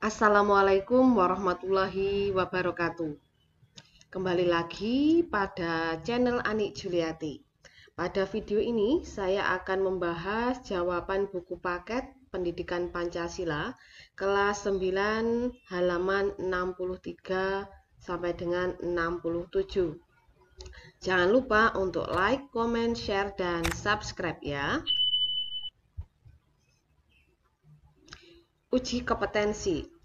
Assalamualaikum warahmatullahi wabarakatuh. Kembali lagi pada channel Anik Juliati. Pada video ini saya akan membahas jawaban buku paket Pendidikan Pancasila kelas 9 halaman 63 sampai dengan 67. Jangan lupa untuk like, comment, share, dan subscribe ya. Uji kompetensi.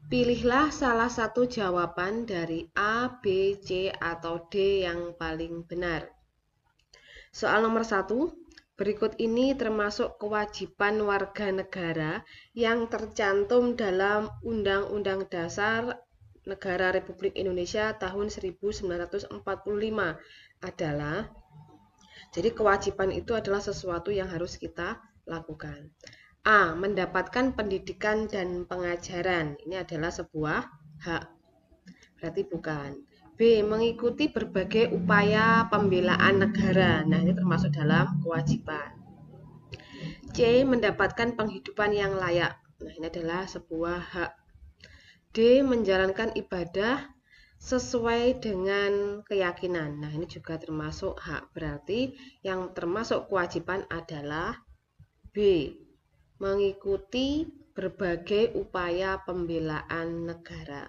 Pilihlah salah satu jawaban dari A, B, C, atau D yang paling benar. Soal nomor 1. Berikut ini termasuk kewajiban warga negara yang tercantum dalam Undang-Undang Dasar Negara Republik Indonesia tahun 1945 adalah, jadi kewajiban itu adalah sesuatu yang harus kita lakukan. A. Mendapatkan pendidikan dan pengajaran. Ini adalah sebuah hak. Berarti bukan. B. Mengikuti berbagai upaya pembelaan negara. Nah, ini termasuk dalam kewajiban. C. Mendapatkan penghidupan yang layak. Nah, ini adalah sebuah hak. D. Menjalankan ibadah sesuai dengan keyakinan. Nah, ini juga termasuk hak. Berarti yang termasuk kewajiban adalah B. Mengikuti berbagai upaya pembelaan negara.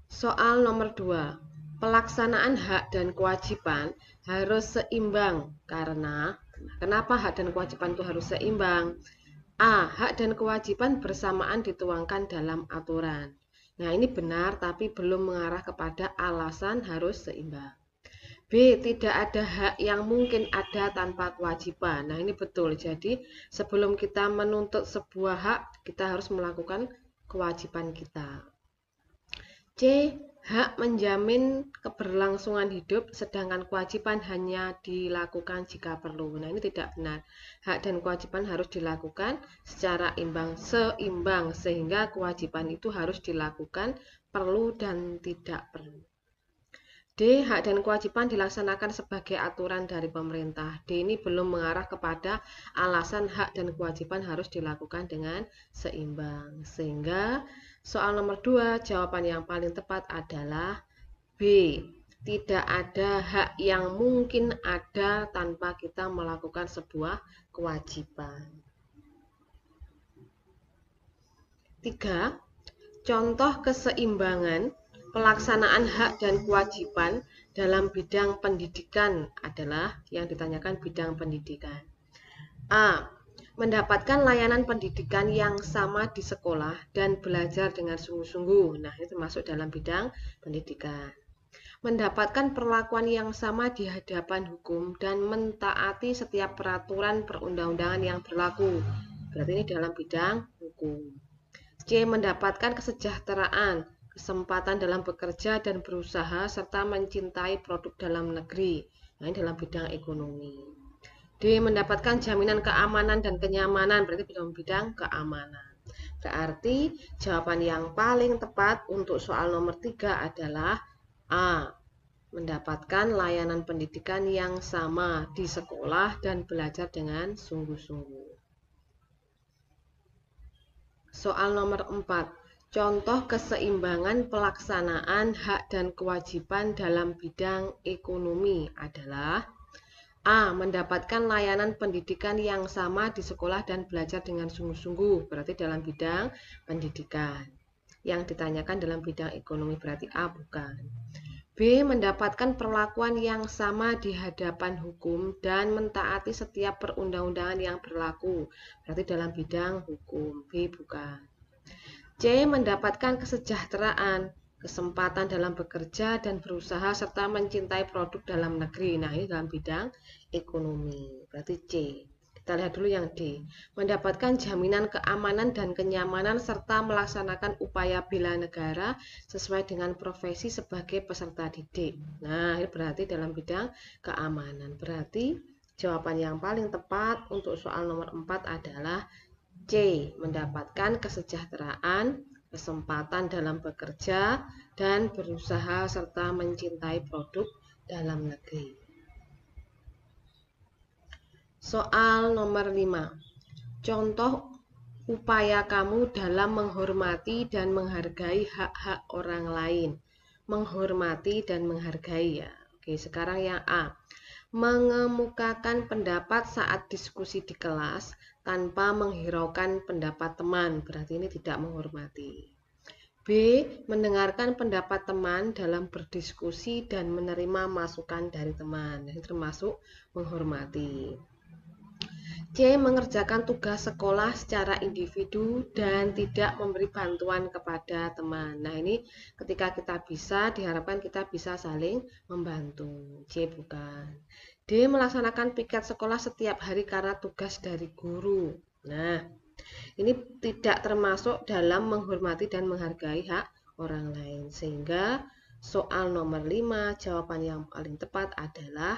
Soal nomor 2. Pelaksanaan hak dan kewajiban harus seimbang karena kenapa hak dan kewajiban itu harus seimbang? A. Hak dan kewajiban bersamaan dituangkan dalam aturan. Nah, ini benar tapi belum mengarah kepada alasan harus seimbang. B. Tidak ada hak yang mungkin ada tanpa kewajiban. Nah, ini betul. Jadi, sebelum kita menuntut sebuah hak, kita harus melakukan kewajiban kita. C. Hak menjamin keberlangsungan hidup, sedangkan kewajiban hanya dilakukan jika perlu. Nah, ini tidak benar. Hak dan kewajiban harus dilakukan secara seimbang, sehingga kewajiban itu harus dilakukan perlu dan tidak perlu. D. Hak dan kewajiban dilaksanakan sebagai aturan dari pemerintah. D ini belum mengarah kepada alasan hak dan kewajiban harus dilakukan dengan seimbang. Sehingga soal nomor 2, jawaban yang paling tepat adalah B. Tidak ada hak yang mungkin ada tanpa kita melakukan sebuah kewajiban. 3. Contoh keseimbangan pelaksanaan hak dan kewajiban dalam bidang pendidikan adalah yang ditanyakan bidang pendidikan. A. Mendapatkan layanan pendidikan yang sama di sekolah dan belajar dengan sungguh-sungguh. Nah, ini termasuk dalam bidang pendidikan. Mendapatkan perlakuan yang sama di hadapan hukum dan mentaati setiap peraturan perundang-undangan yang berlaku. Berarti ini dalam bidang hukum. C. Mendapatkan kesejahteraan, kesempatan dalam bekerja dan berusaha, serta mencintai produk dalam negeri. Nah, ini dalam bidang ekonomi. D. Mendapatkan jaminan keamanan dan kenyamanan, berarti dalam bidang keamanan. Berarti jawaban yang paling tepat untuk soal nomor 3 adalah A. Mendapatkan layanan pendidikan yang sama di sekolah dan belajar dengan sungguh-sungguh. Soal nomor 4. Contoh keseimbangan pelaksanaan hak dan kewajiban dalam bidang ekonomi adalah A. Mendapatkan layanan pendidikan yang sama di sekolah dan belajar dengan sungguh-sungguh, berarti dalam bidang pendidikan. Yang ditanyakan dalam bidang ekonomi berarti A bukan. B. Mendapatkan perlakuan yang sama di hadapan hukum dan mentaati setiap perundang-undangan yang berlaku, berarti dalam bidang hukum. B bukan. C. Mendapatkan kesejahteraan, kesempatan dalam bekerja dan berusaha, serta mencintai produk dalam negeri. Nah, ini dalam bidang ekonomi, berarti C. Kita lihat dulu yang D. Mendapatkan jaminan keamanan dan kenyamanan serta melaksanakan upaya bela negara sesuai dengan profesi sebagai peserta didik. Nah, ini berarti dalam bidang keamanan. Berarti jawaban yang paling tepat untuk soal nomor 4 adalah C. Mendapatkan kesejahteraan, kesempatan dalam bekerja dan berusaha serta mencintai produk dalam negeri. Soal nomor 5. Contoh upaya kamu dalam menghormati dan menghargai hak-hak orang lain. Menghormati dan menghargai ya. Oke, sekarang yang A. Mengemukakan pendapat saat diskusi di kelas tanpa menghiraukan pendapat teman. Berarti ini tidak menghormati. B. Mendengarkan pendapat teman dalam berdiskusi dan menerima masukan dari teman. Ini termasuk menghormati. C. Mengerjakan tugas sekolah secara individu dan tidak memberi bantuan kepada teman. Nah, ini ketika kita bisa, diharapkan kita bisa saling membantu. C. Bukan. D. Melaksanakan piket sekolah setiap hari karena tugas dari guru. Nah, ini tidak termasuk dalam menghormati dan menghargai hak orang lain. Sehingga soal nomor 5, jawaban yang paling tepat adalah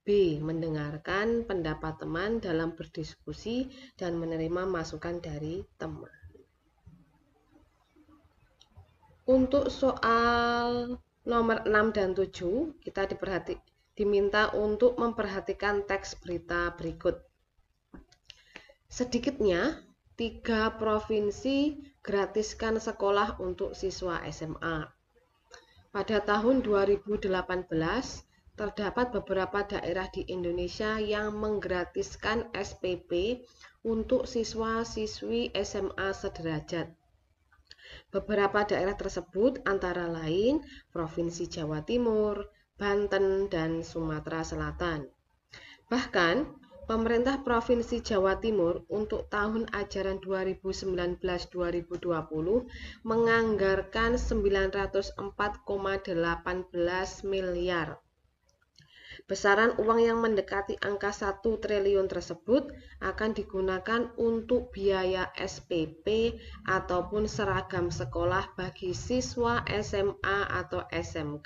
B. Mendengarkan pendapat teman dalam berdiskusi dan menerima masukan dari teman. Untuk soal nomor 6 dan 7, kita diminta untuk memperhatikan teks berita berikut. Sedikitnya 3 provinsi gratiskan sekolah untuk siswa SMA. Pada tahun 2018, terdapat beberapa daerah di Indonesia yang menggratiskan SPP untuk siswa-siswi SMA sederajat. Beberapa daerah tersebut antara lain Provinsi Jawa Timur, Banten, dan Sumatera Selatan. Bahkan, pemerintah Provinsi Jawa Timur untuk tahun ajaran 2019-2020 menganggarkan 904,18 miliar. Besaran uang yang mendekati angka 1 triliun tersebut akan digunakan untuk biaya SPP ataupun seragam sekolah bagi siswa SMA atau SMK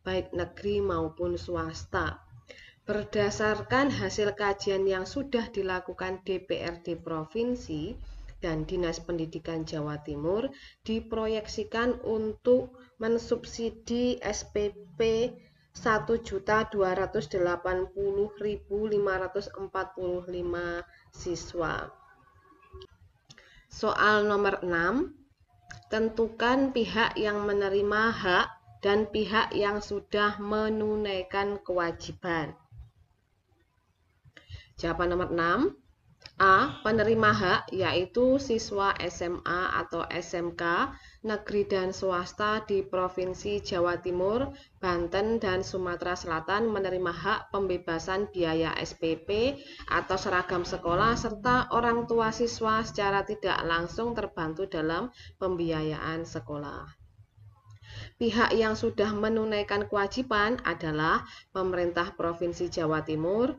baik negeri maupun swasta. Berdasarkan hasil kajian yang sudah dilakukan DPRD Provinsi dan Dinas Pendidikan Jawa Timur, diproyeksikan untuk mensubsidi SPP 1.280.545 siswa. Soal nomor 6, tentukan pihak yang menerima hak dan pihak yang sudah menunaikan kewajiban. Jawaban nomor 6, A. Penerima hak yaitu siswa SMA atau SMK negeri dan swasta di Provinsi Jawa Timur, Banten, dan Sumatera Selatan menerima hak pembebasan biaya SPP atau seragam sekolah serta orang tua siswa secara tidak langsung terbantu dalam pembiayaan sekolah. Pihak yang sudah menunaikan kewajiban adalah pemerintah Provinsi Jawa Timur,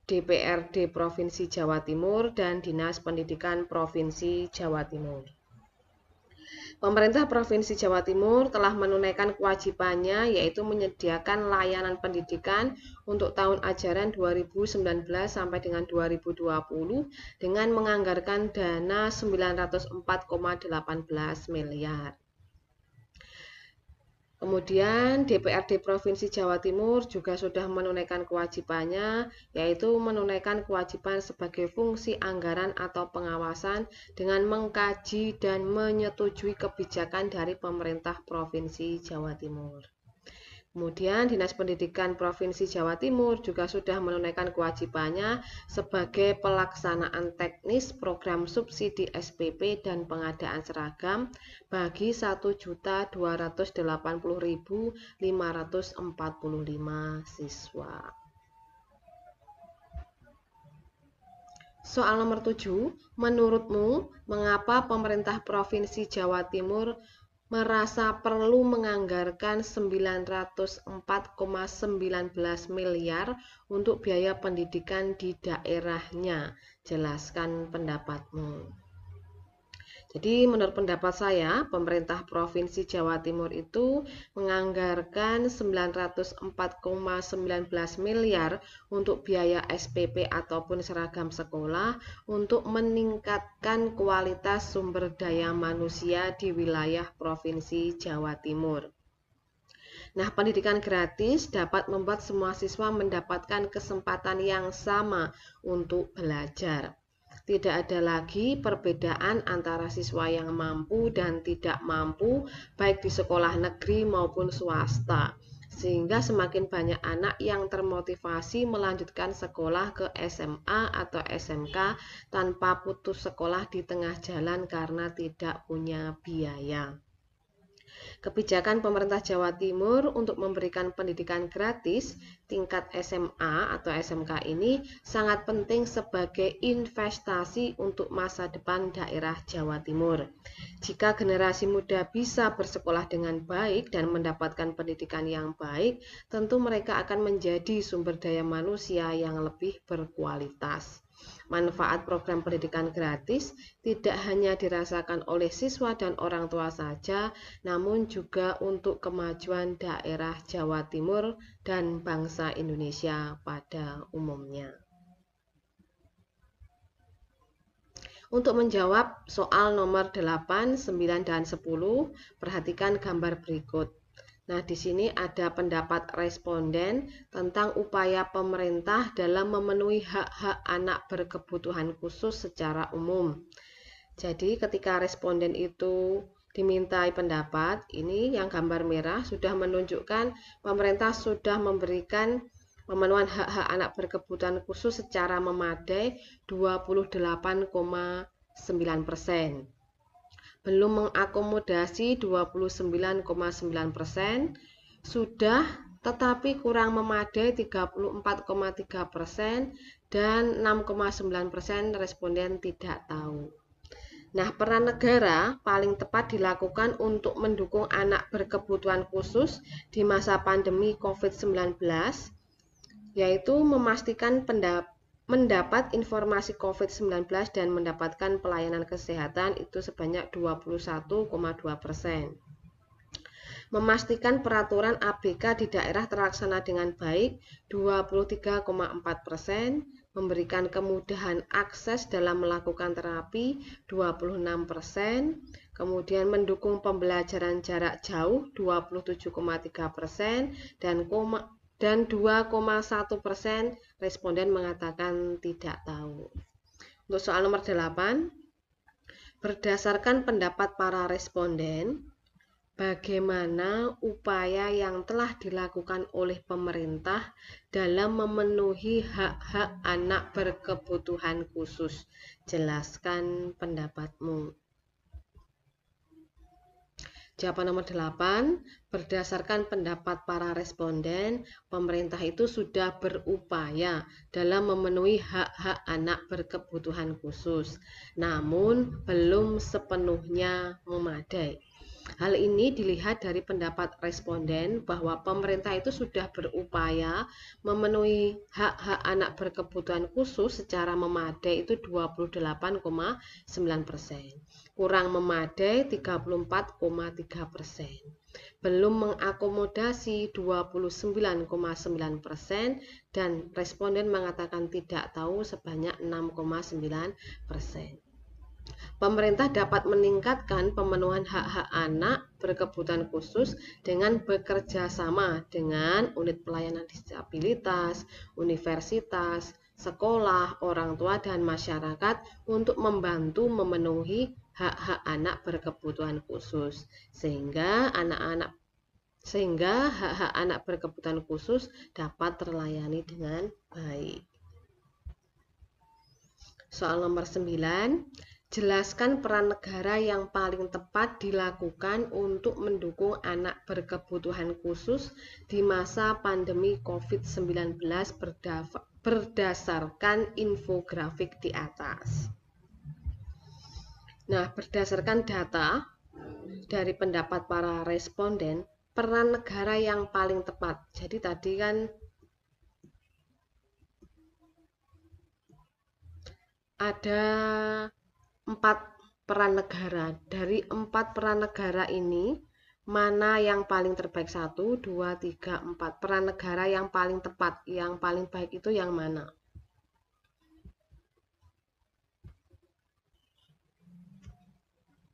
DPRD Provinsi Jawa Timur, dan Dinas Pendidikan Provinsi Jawa Timur. Pemerintah Provinsi Jawa Timur telah menunaikan kewajibannya yaitu menyediakan layanan pendidikan untuk tahun ajaran 2019 sampai dengan 2020 dengan menganggarkan dana 904,18 miliar. Kemudian DPRD Provinsi Jawa Timur juga sudah menunaikan kewajibannya, yaitu menunaikan kewajiban sebagai fungsi anggaran atau pengawasan dengan mengkaji dan menyetujui kebijakan dari pemerintah Provinsi Jawa Timur. Kemudian Dinas Pendidikan Provinsi Jawa Timur juga sudah menunaikan kewajibannya sebagai pelaksanaan teknis program subsidi SPP dan pengadaan seragam bagi 1.280.545 siswa. Soal nomor 7, menurutmu mengapa pemerintah Provinsi Jawa Timur merasa perlu menganggarkan 904,19 miliar untuk biaya pendidikan di daerahnya? Jelaskan pendapatmu. Jadi menurut pendapat saya, pemerintah Provinsi Jawa Timur itu menganggarkan 904,19 miliar untuk biaya SPP ataupun seragam sekolah untuk meningkatkan kualitas sumber daya manusia di wilayah Provinsi Jawa Timur. Nah, pendidikan gratis dapat membuat semua siswa mendapatkan kesempatan yang sama untuk belajar. Tidak ada lagi perbedaan antara siswa yang mampu dan tidak mampu, baik di sekolah negeri maupun swasta. Sehingga semakin banyak anak yang termotivasi melanjutkan sekolah ke SMA atau SMK tanpa putus sekolah di tengah jalan karena tidak punya biaya. Kebijakan pemerintah Jawa Timur untuk memberikan pendidikan gratis tingkat SMA atau SMK ini sangat penting sebagai investasi untuk masa depan daerah Jawa Timur. Jika generasi muda bisa bersekolah dengan baik dan mendapatkan pendidikan yang baik, tentu mereka akan menjadi sumber daya manusia yang lebih berkualitas. Manfaat program pendidikan gratis tidak hanya dirasakan oleh siswa dan orang tua saja, namun juga untuk kemajuan daerah Jawa Timur dan bangsa Indonesia pada umumnya. Untuk menjawab soal nomor 8, 9, dan 10, perhatikan gambar berikut. Nah, di sini ada pendapat responden tentang upaya pemerintah dalam memenuhi hak-hak anak berkebutuhan khusus secara umum. Jadi, ketika responden itu dimintai pendapat, ini yang gambar merah sudah menunjukkan pemerintah sudah memberikan pemenuhan hak-hak anak berkebutuhan khusus secara memadai 28,9%. Belum mengakomodasi 29,9%, sudah tetapi kurang memadai 34,3%, dan 6,9% responden tidak tahu. Nah, peran negara paling tepat dilakukan untuk mendukung anak berkebutuhan khusus di masa pandemi COVID-19, yaitu memastikan mendapat informasi COVID-19 dan mendapatkan pelayanan kesehatan itu sebanyak 21,2%. Memastikan peraturan ABK di daerah terlaksana dengan baik 23,4%, memberikan kemudahan akses dalam melakukan terapi 26%, kemudian mendukung pembelajaran jarak jauh 27,3%, dan 2,1% responden mengatakan tidak tahu. Untuk soal nomor 8, berdasarkan pendapat para responden, bagaimana upaya yang telah dilakukan oleh pemerintah dalam memenuhi hak-hak anak berkebutuhan khusus? Jelaskan pendapatmu. Jawaban nomor 8, berdasarkan pendapat para responden, pemerintah itu sudah berupaya dalam memenuhi hak-hak anak berkebutuhan khusus, namun belum sepenuhnya memadai. Hal ini dilihat dari pendapat responden bahwa pemerintah itu sudah berupaya memenuhi hak-hak anak berkebutuhan khusus secara memadai itu 28,9%. Kurang memadai 34,3%. Belum mengakomodasi 29,9%, dan responden mengatakan tidak tahu sebanyak 6,9%. Pemerintah dapat meningkatkan pemenuhan hak-hak anak berkebutuhan khusus dengan bekerja sama dengan unit pelayanan disabilitas, universitas, sekolah, orang tua, dan masyarakat untuk membantu memenuhi hak-hak anak berkebutuhan khusus, sehingga hak-hak anak berkebutuhan khusus dapat terlayani dengan baik. Soal nomor 9, jelaskan peran negara yang paling tepat dilakukan untuk mendukung anak berkebutuhan khusus di masa pandemi COVID-19 berdasarkan infografik di atas. Nah, berdasarkan data dari pendapat para responden, peran negara yang paling tepat. Jadi tadi kan ada 4 peran negara. Dari 4 peran negara ini, mana yang paling terbaik? 1, 2, 3, 4. Peran negara yang paling tepat, yang paling baik itu yang mana?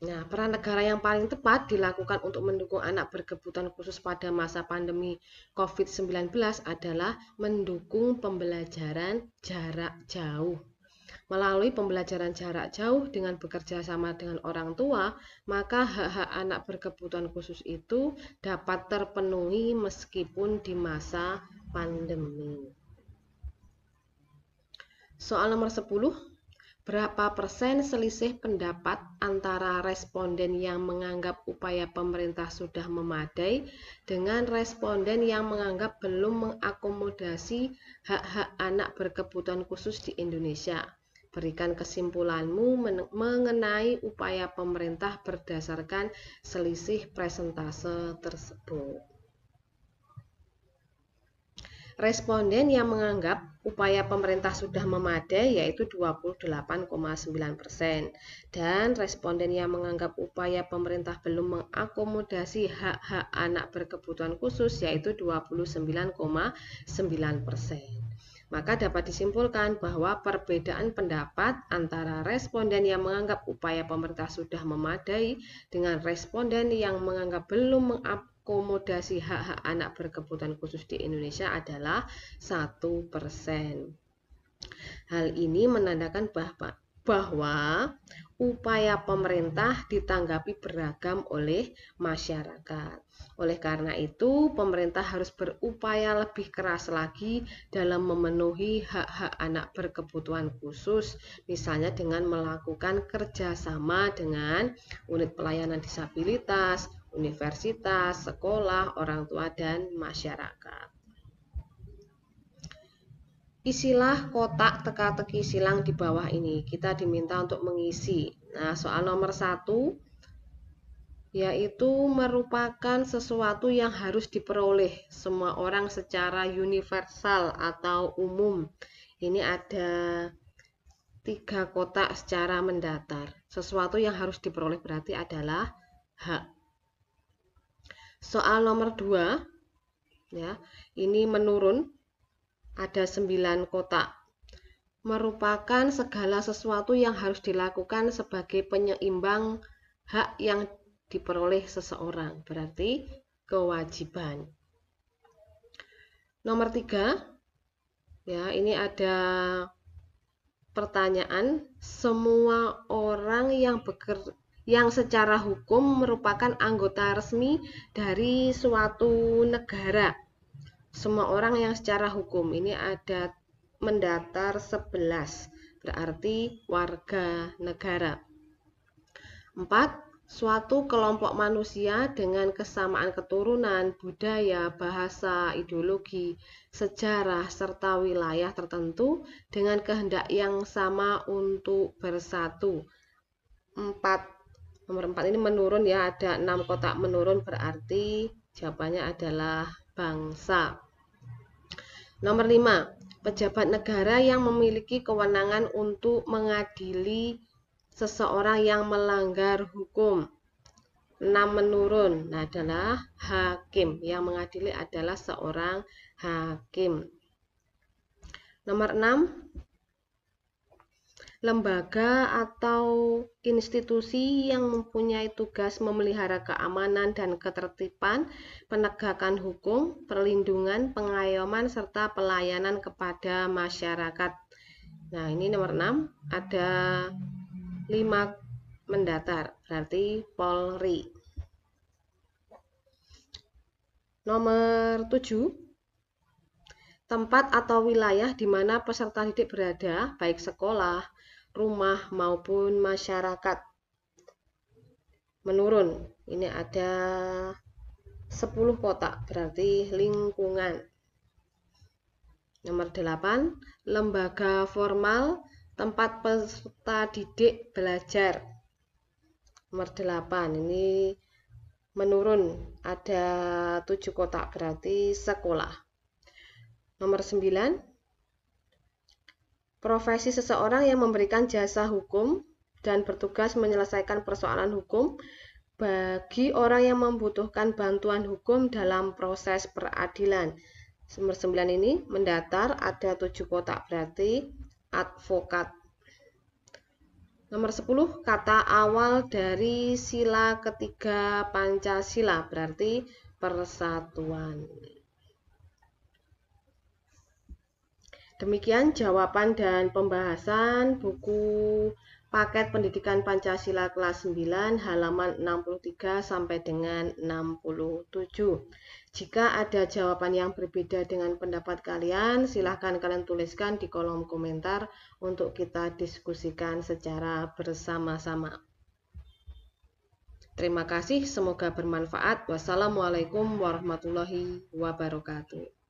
Nah, peran negara yang paling tepat dilakukan untuk mendukung anak berkebutuhan khusus pada masa pandemi COVID-19 adalah mendukung pembelajaran jarak jauh. Melalui pembelajaran jarak jauh dengan bekerja sama dengan orang tua, maka hak-hak anak berkebutuhan khusus itu dapat terpenuhi meskipun di masa pandemi. Soal nomor 10, berapa persen selisih pendapat antara responden yang menganggap upaya pemerintah sudah memadai dengan responden yang menganggap belum mengakomodasi hak-hak anak berkebutuhan khusus di Indonesia? Berikan kesimpulanmu mengenai upaya pemerintah berdasarkan selisih persentase tersebut. Responden yang menganggap upaya pemerintah sudah memadai yaitu 28,9%, dan responden yang menganggap upaya pemerintah belum mengakomodasi hak-hak anak berkebutuhan khusus yaitu 29,9%. Maka dapat disimpulkan bahwa perbedaan pendapat antara responden yang menganggap upaya pemerintah sudah memadai dengan responden yang menganggap belum mengakomodasi hak-hak anak berkebutuhan khusus di Indonesia adalah 1%. Hal ini menandakan bahwa upaya pemerintah ditanggapi beragam oleh masyarakat. Oleh karena itu, pemerintah harus berupaya lebih keras lagi dalam memenuhi hak-hak anak berkebutuhan khusus, misalnya dengan melakukan kerjasama dengan unit pelayanan disabilitas, universitas, sekolah, orang tua, dan masyarakat. Isilah kotak teka-teki silang di bawah ini. Kita diminta untuk mengisi. Nah, soal nomor 1 yaitu merupakan sesuatu yang harus diperoleh semua orang secara universal atau umum. Ini ada 3 kotak secara mendatar. Sesuatu yang harus diperoleh berarti adalah hak. Soal nomor 2 ya, ini menurun. Ada 9 kotak. Merupakan segala sesuatu yang harus dilakukan sebagai penyeimbang hak yang diperoleh seseorang, berarti kewajiban. Nomor 3, ya, ini ada pertanyaan, semua orang yang secara hukum merupakan anggota resmi dari suatu negara. Semua orang yang secara hukum, ini ada mendatar 11, berarti warga negara. 4, suatu kelompok manusia dengan kesamaan keturunan, budaya, bahasa, ideologi, sejarah, serta wilayah tertentu dengan kehendak yang sama untuk bersatu. Nomor 4 ini menurun ya, ada 6 kotak menurun, berarti jawabannya adalah bangsa. Nomor 5, pejabat negara yang memiliki kewenangan untuk mengadili seseorang yang melanggar hukum. 6 menurun, nah adalah hakim. Yang mengadili adalah seorang hakim. Nomor 6, lembaga atau institusi yang mempunyai tugas memelihara keamanan dan ketertiban, penegakan hukum, perlindungan, pengayoman, serta pelayanan kepada masyarakat. Nah, ini nomor 6, ada 5 mendatar, berarti Polri. Nomor 7, tempat atau wilayah di mana peserta didik berada, baik sekolah, rumah, maupun masyarakat. Menurun, ini ada 10 kotak, berarti lingkungan. Nomor 8, lembaga formal, tempat peserta didik belajar. Nomor 8, ini menurun, ada 7 kotak, berarti sekolah. Nomor 9, profesi seseorang yang memberikan jasa hukum dan bertugas menyelesaikan persoalan hukum bagi orang yang membutuhkan bantuan hukum dalam proses peradilan. Nomor 9 ini mendatar, ada 7 kotak, berarti advokat. Nomor 10, kata awal dari sila ketiga Pancasila, berarti persatuan. Demikian jawaban dan pembahasan buku Paket Pendidikan Pancasila kelas 9 halaman 63 sampai dengan 67. Jika ada jawaban yang berbeda dengan pendapat kalian, silahkan kalian tuliskan di kolom komentar untuk kita diskusikan secara bersama-sama. Terima kasih, semoga bermanfaat. Wassalamualaikum warahmatullahi wabarakatuh.